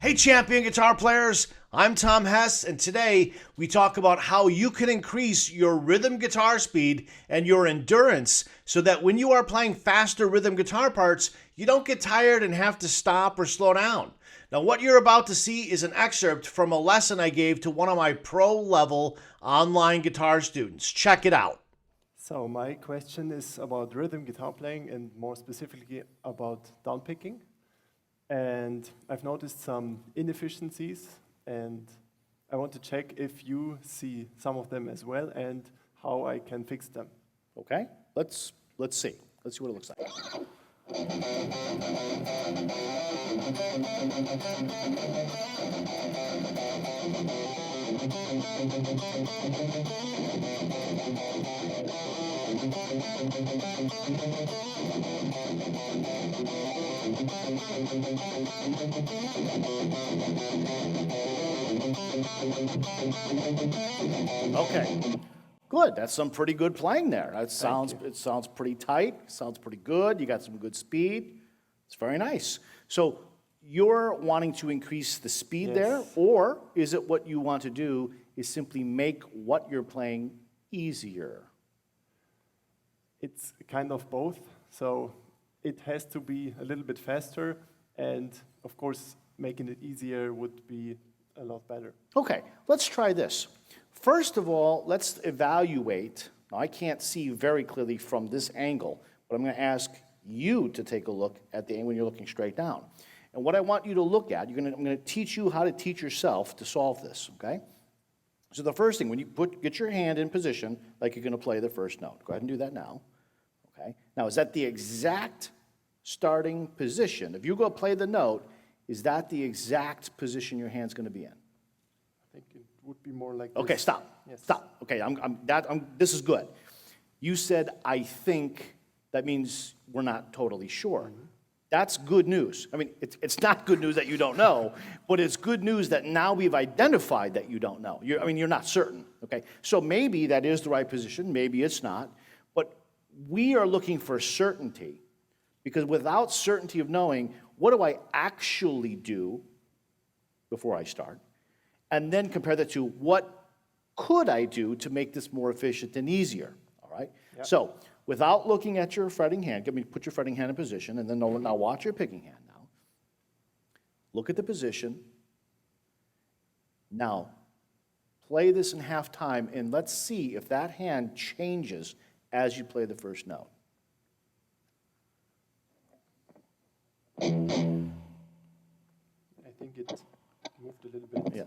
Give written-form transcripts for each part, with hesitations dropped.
Hey champion guitar players, I'm Tom Hess, and today we talk about how you can increase your rhythm guitar speed and your endurance so that when you are playing faster rhythm guitar parts, you don't get tired and have to stop or slow down. Now what you're about to see is an excerpt from a lesson I gave to one of my pro-level online guitar students. Check it out. So my question is about rhythm guitar playing and more specifically about downpicking. And I've noticed some inefficiencies, and I want to check if you see some of them as well and how I can fix them. Okay, let's see. Let's see what it looks like. Okay, good. That's some pretty good playing there. It sounds pretty tight. Sounds pretty good. You got some good speed. It's very nice. So you're wanting to increase the speed there, or is it what you want to do is simply make what you're playing easier? It's kind of both. So it has to be a little bit faster, and of course, making it easier would be a lot better. Okay, let's try this. First of all, let's evaluate. Now, I can't see very clearly from this angle, but I'm going to ask you to take a look at the angle when you're looking straight down. And what I want you to look at, I'm going to teach you how to teach yourself to solve this, okay? So the first thing, when you get your hand in position, like you're going to play the first note. Go ahead and do that now, okay? Now, is that the exact starting position? If you go play the note, is that the exact position your hand's going to be in? I think it would be more like this. Okay, stop. Yes. Stop. Okay, this is good. You said, I think. That means we're not totally sure. That's good news. I mean, it's not good news that you don't know, but it's good news that now we've identified that you don't know. You're not certain, okay? So maybe that is the right position, maybe it's not, but we are looking for certainty, because without certainty of knowing, what do I actually do before I start? And then compare that to what could I do to make this more efficient and easier, all right? Yep. So, without looking at your fretting hand, put your fretting hand in position, and then now watch your picking hand now. Look at the position. Now, play this in half time, and let's see if that hand changes as you play the first note. I think it moved a little bit. Yeah,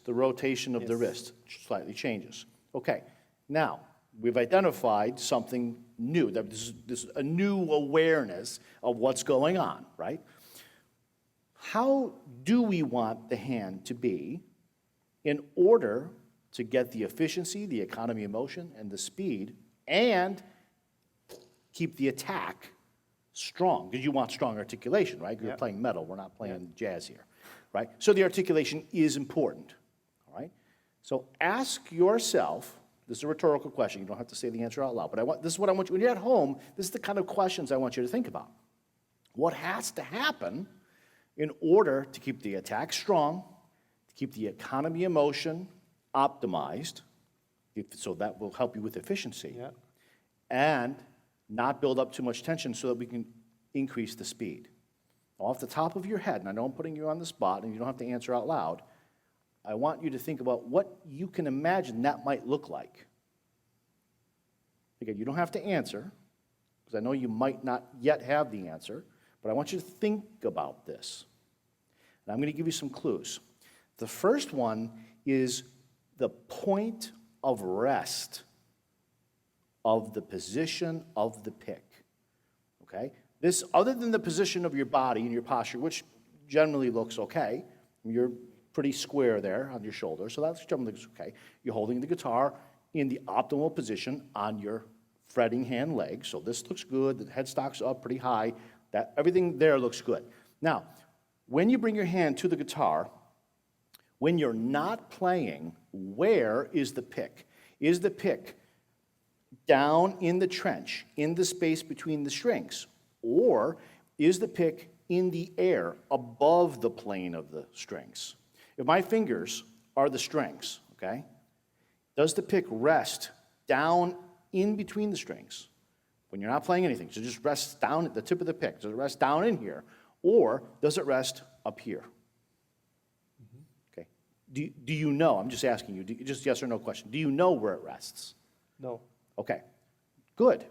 the rotation of the wrist slightly changes. Okay, now, we've identified something new. This is a new awareness of what's going on, right? How do we want the hand to be in order to get the efficiency, the economy of motion, and the speed, and keep the attack strong? Because you want strong articulation, right? You're playing metal. We're not playing jazz here, right? So the articulation is important, all right? So ask yourself. This is a rhetorical question. You don't have to say the answer out loud. But this is what I want you, when you're at home, this is the kind of questions I want you to think about. What has to happen in order to keep the attack strong, to keep the economy of motion optimized, so that will help you with efficiency, and not build up too much tension so that we can increase the speed. Now, off the top of your head, and I know I'm putting you on the spot, and you don't have to answer out loud, I want you to think about what you can imagine that might look like. Again, you don't have to answer, because I know you might not yet have the answer, but I want you to think about this. And I'm going to give you some clues. The first one is the point of rest of the position of the pick, okay? This, other than the position of your body and your posture, which generally looks okay, you're pretty square there on your shoulder, so that's generally looks okay. You're holding the guitar in the optimal position on your fretting hand leg, so this looks good. The headstock's up pretty high. Everything there looks good. Now, when you bring your hand to the guitar, when you're not playing, where is the pick? Is the pick down in the trench, in the space between the strings? Or is the pick in the air above the plane of the strings. If my fingers are the strings, okay, does the pick rest down in between the strings when you're not playing anything? So it just rests down at the tip of the pick. Does it rest down in here? Or does it rest up here? Okay. Do you know? I'm just asking you, just yes or no question. Do you know where it rests? No. Okay. Good.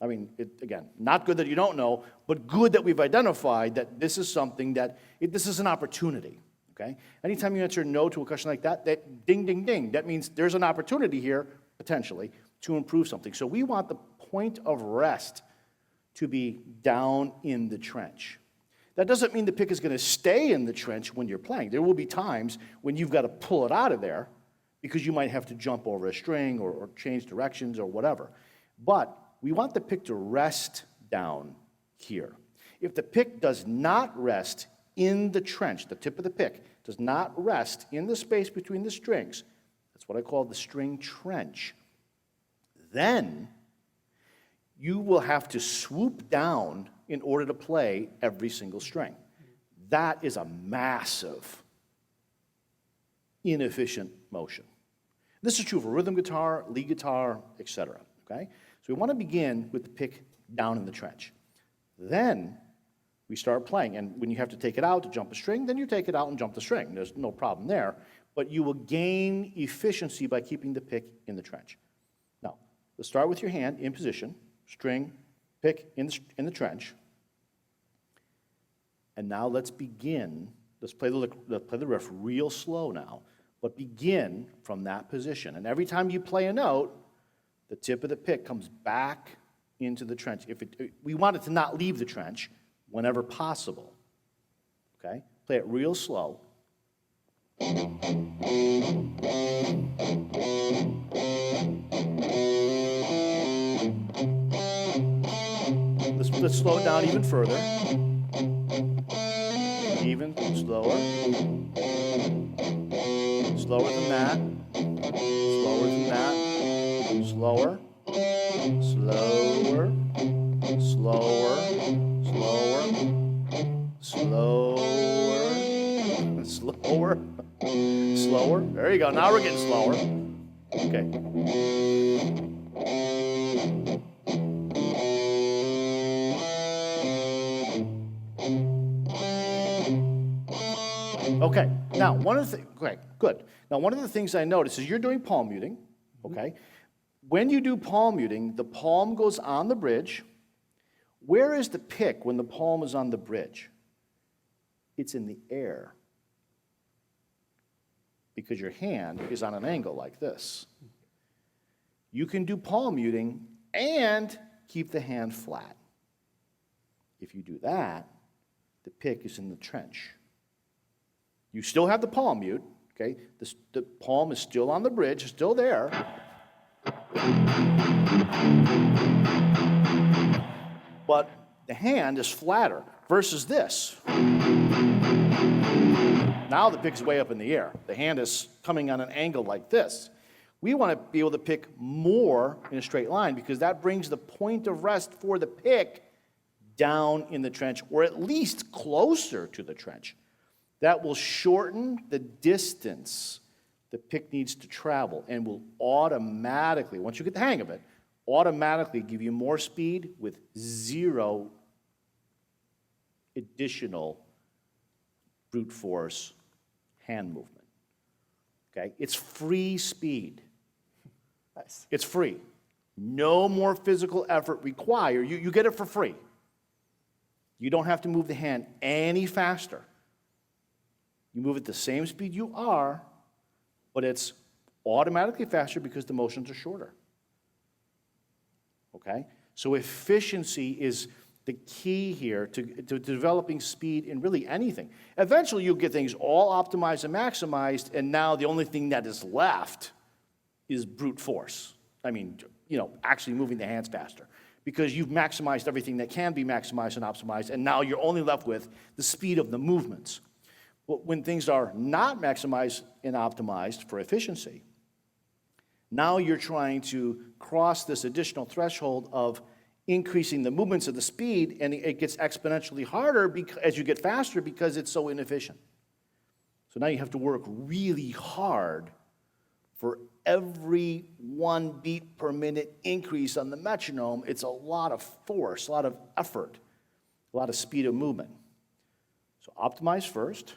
I mean, again, not good that you don't know, but good that we've identified that this is something that, this is an opportunity. Okay? Anytime you answer no to a question like that, that ding, ding, ding, that means there's an opportunity here, potentially, to improve something. So we want the point of rest to be down in the trench. That doesn't mean the pick is going to stay in the trench when you're playing. There will be times when you've got to pull it out of there because you might have to jump over a string or change directions or whatever. But we want the pick to rest down here. If the pick does not rest in the trench, the tip of the pick does not rest in the space between the strings, that's what I call the string trench, then you will have to swoop down in order to play every single string. That is a massive, inefficient motion. This is true for rhythm guitar, lead guitar, etc. Okay? So we want to begin with the pick down in the trench. Then we start playing, and when you have to take it out to jump a string, then you take it out and jump the string. There's no problem there, but you will gain efficiency by keeping the pick in the trench. Now, let's start with your hand in position, string, pick in the trench, and now let's begin. Let's play the riff real slow now, but begin from that position. And every time you play a note, the tip of the pick comes back into the trench. We want it to not leave the trench whenever possible. Okay? Play it real slow. Let's slow it down even further. Even slower. Slower than that. Slower than that. Slower. Slower. Slower. Slower. Slower. Slower. Slower. There you go. Now we're getting slower. Okay. Okay, now one of the good. Now one of the things I notice is you're doing palm muting, okay? When you do palm muting, the palm goes on the bridge. Where is the pick when the palm is on the bridge? It's in the air because your hand is on an angle like this. You can do palm muting and keep the hand flat. If you do that, the pick is in the trench. You still have the palm mute, okay? The palm is still on the bridge, still there. But the hand is flatter versus this. Now the pick's way up in the air. The hand is coming on an angle like this. We want to be able to pick more in a straight line because that brings the point of rest for the pick down in the trench, or at least closer to the trench. That will shorten the distance the pick needs to travel and will automatically, once you get the hang of it, automatically give you more speed with zero additional brute force hand movement. Okay? It's free speed. Nice. It's free. No more physical effort required. You get it for free. You don't have to move the hand any faster. You move at the same speed you are, but it's automatically faster because the motions are shorter. Okay? So efficiency is the key here to developing speed in really anything. Eventually you'll get things all optimized and maximized, and now the only thing that is left is brute force. I mean, actually moving the hands faster. Because you've maximized everything that can be maximized and optimized, and now you're only left with the speed of the movements. But when things are not maximized and optimized for efficiency, now you're trying to cross this additional threshold of increasing the movements of the speed, and it gets exponentially harder as you get faster because it's so inefficient. So now you have to work really hard for every 1 beat per minute increase on the metronome. It's a lot of force, a lot of effort, a lot of speed of movement. So optimize first,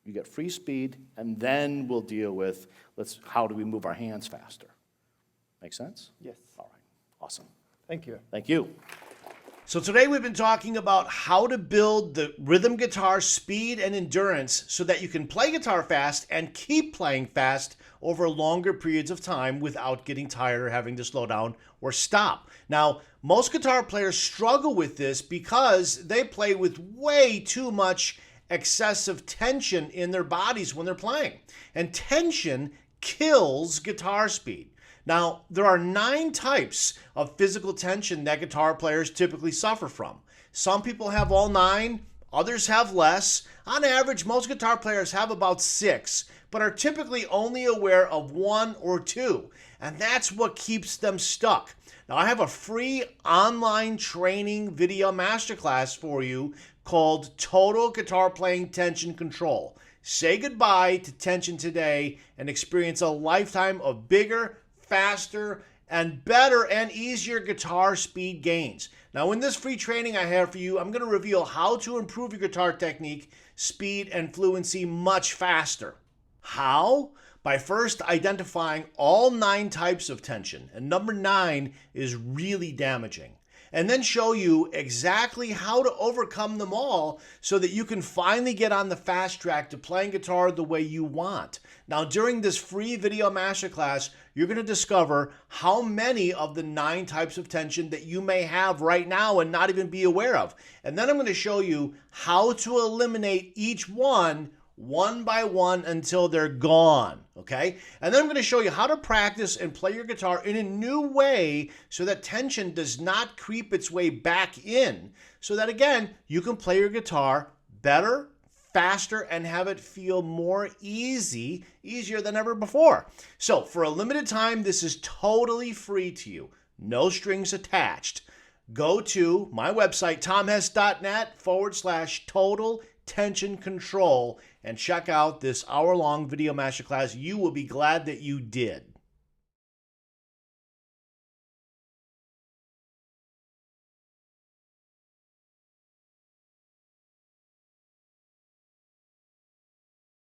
you get free speed, and then we'll deal with how do we move our hands faster. Make sense? Yes. All right, awesome. Thank you. Thank you. So today we've been talking about how to build the rhythm guitar speed and endurance so that you can play guitar fast and keep playing fast over longer periods of time without getting tired or having to slow down or stop. Now, most guitar players struggle with this because they play with way too much excessive tension in their bodies when they're playing. And tension kills guitar speed. Now, there are 9 types of physical tension that guitar players typically suffer from. Some people have all 9, others have less. On average, most guitar players have about 6, but are typically only aware of 1 or 2, and that's what keeps them stuck. Now, I have a free online training video masterclass for you called Total Guitar Playing Tension Control. Say goodbye to tension today and experience a lifetime of bigger, faster, and better and easier guitar speed gains. Now, in this free training I have for you, I'm going to reveal how to improve your guitar technique, speed, and fluency much faster. How? By first identifying all 9 types of tension, and number 9 is really damaging. And then show you exactly how to overcome them all so that you can finally get on the fast track to playing guitar the way you want. Now, during this free video masterclass, you're going to discover how many of the 9 types of tension that you may have right now and not even be aware of. And then I'm going to show you how to eliminate each one by one until they're gone, okay? And then I'm going to show you how to practice and play your guitar in a new way so that tension does not creep its way back in, so that, again, you can play your guitar better, faster, and have it feel more easier than ever before. So for a limited time, this is totally free to you, no strings attached. Go to my website, tomhess.net/total tension control, and check out this hour-long video masterclass. You will be glad that you did.